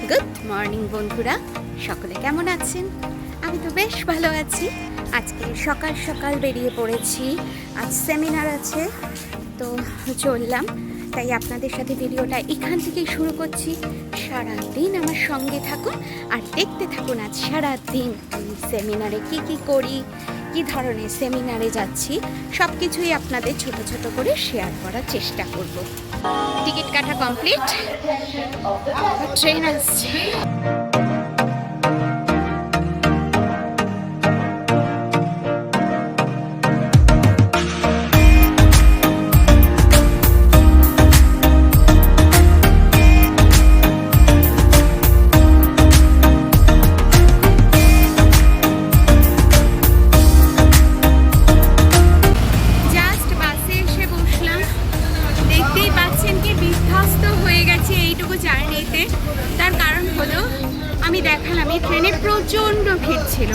Good morning বন্ধুরা, সকলে কেমন আছেন? আমি তো বেশ ভালো আছি। আজকে সকাল সকাল বেরিয়ে পড়েছি, আজ সেমিনার আছে তো চললাম। তাই আপনাদের সাথে ভিডিওটা এখান থেকেই শুরু করছি। সারাদিন আমার সঙ্গে থাকুন আর দেখতে থাকুন আজ সারাদিন সেমিনারে কি করি, কি ধরনের সেমিনারে যাচ্ছি, সব কিছুই আপনাদের ছোট ছোট করে শেয়ার করার চেষ্টা করব। টিকিট কাটা কমপ্লিট, ট্রেন আসছে। তার কারণ হলো আমি দেখালাম এই ট্রেনে প্রচণ্ড ভিড় ছিল,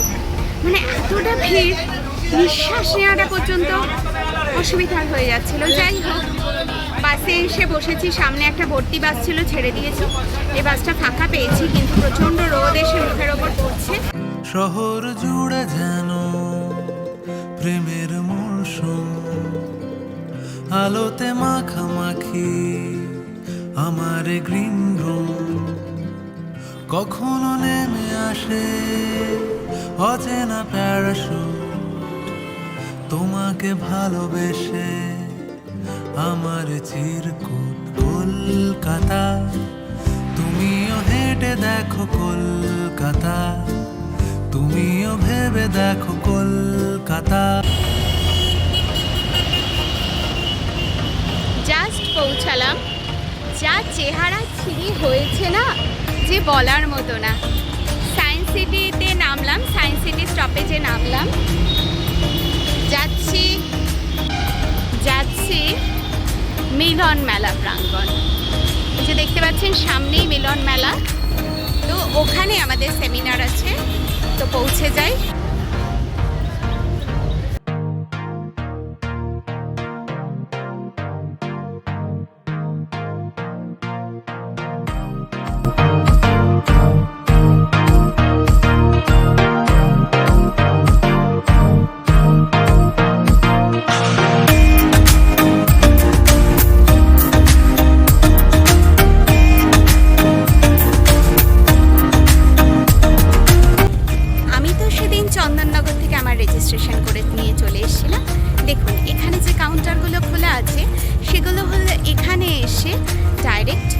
মানে এতটা ভিড় নিঃশ্বাস নেওয়াটা পর্যন্ত অসুবিধার হয়ে যাচ্ছিল। যাই হোক, বাসে এসে বসেছি, সামনে একটা ভর্তি বাস ছিল, ছেড়ে দিয়েছি। এই বাসটা ফাঁকা পেয়েছি, কিন্তু প্রচণ্ড রোদ এসে মুখের ওপর পড়ছে। শহর জুড়ে যেন প্রেমের মৌসুম, আলোতে মাখামাখি আমার গ্রিন রুম। কখনো নেমে আসে অচেনা প্যারাশুট, তোমাকে ভালোবেসে আমার চিরকুট। কলকাতা, তুমিও হেঁটে দেখো কলকাতা, তুমিও ভেবে দেখো কলকাতা। জাস্ট পৌঁছালাম, যা চেহারা ছিঁড়ি হয়েছে না যে বলার মতো না। সায়েন্স সিটিতে নামলাম, সায়েন্স সিটি স্টপেজে নামলাম, যাচ্ছি মিলন মেলা প্রাঙ্গণ। যে দেখতে পাচ্ছেন সামনেই মিলন মেলা, তো ওখানে আমাদের সেমিনার আছে, তো পৌঁছে যাই। চন্দননগর থেকে আমার রেজিস্ট্রেশন করে নিয়ে চলে এসেছিলাম। দেখুন এখানে যে কাউন্টারগুলো খোলা আছে সেগুলো হলো এখানে এসে ডাইরেক্ট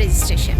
রেজিস্ট্রেশন।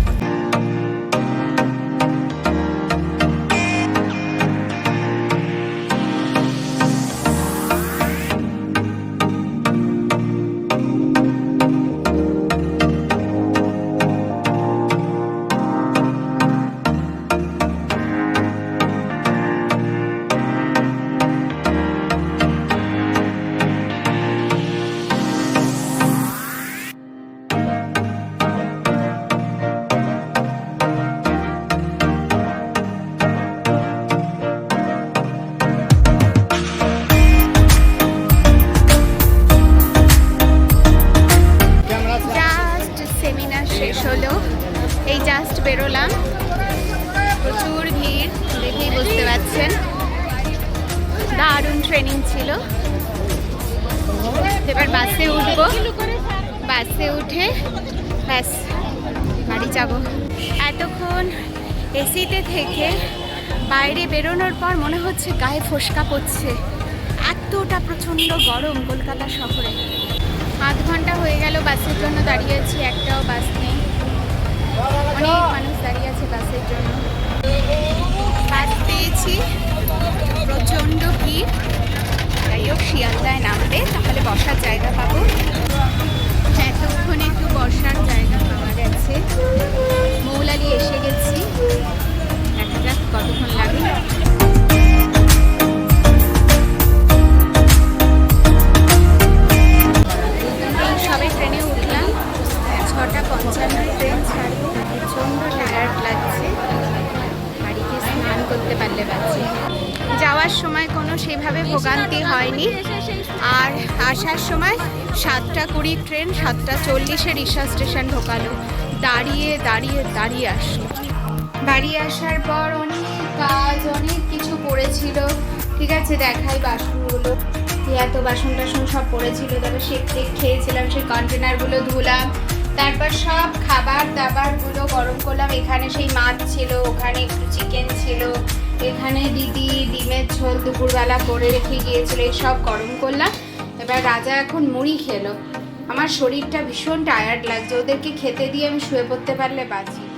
শেষ হলো, এই জাস্ট বেরোলাম, প্রচুর ভিড় দেখেই বুঝতে পারছেন। দারুণ ট্রেনিং ছিল। এবার বাসে উঠবো, বাসে উঠে ব্যাস বাড়ি যাব। এতক্ষণ এসিতে থেকে বাইরে বেরোনোর পর মনে হচ্ছে গায়ে ফোসকা পড়ছে, এতটা প্রচণ্ড গরম কলকাতা শহরে। আধ ঘন্টা হয়ে গেল বাসের জন্য দাঁড়িয়ে আছি, একটাও বাস নেই। অনেক মানুষ দাঁড়িয়ে আছে বাসের জন্য। বাস পেয়েছি, প্রচণ্ড ভিড়। যাই হোক, শিয়ালদায় নামবে, তাহলে বসার জায়গা পাবো। এতক্ষণে একটু বসার জায়গা পাওয়া গেছে। মৌলালি এসে গেছি, দেখা যাক কতক্ষণ লাগে। সবে ট্রেনে উঠলাম, 6:55 ট্রেন ছাড়বো। প্রচণ্ড টায়ার্ড লাগছে, বাড়িতে স্নান করতে পারলে বাঁচি। যাওয়ার সময় কোনো সেভাবে ভোগান্তি হয়নি, আর আসার সময় 7:20 ট্রেন 7:40 রিষা স্টেশন ঢোকালো। দাঁড়িয়ে দাঁড়িয়ে দাঁড়িয়ে আসলো। বাড়ি আসার পর অনেক কাজ, অনেক কিছু পড়েছিল। ঠিক আছে, দেখাই বাসনগুলো। এত বাসন টাসন সব পড়েছিল। তারপর শেক টেক খেয়েছিলাম, সেই কন্টেনারগুলো ধুলাম। তারপর সব খাবার দাবারগুলো গরম করলাম। এখানে সেই মাছ ছিল, ওখানে একটু চিকেন ছিল, এখানে দিদি ডিমের ঝোল দুপুরবেলা করে রেখে গিয়েছিল, এই সব গরম করলাম। এবার রাজা এখন মুড়ি খেলো। আমার শরীরটা ভীষণ টায়ার্ড লাগছে, ওদেরকে খেতে দিয়ে আমি শুয়ে পড়তে পারলে বাঁচি।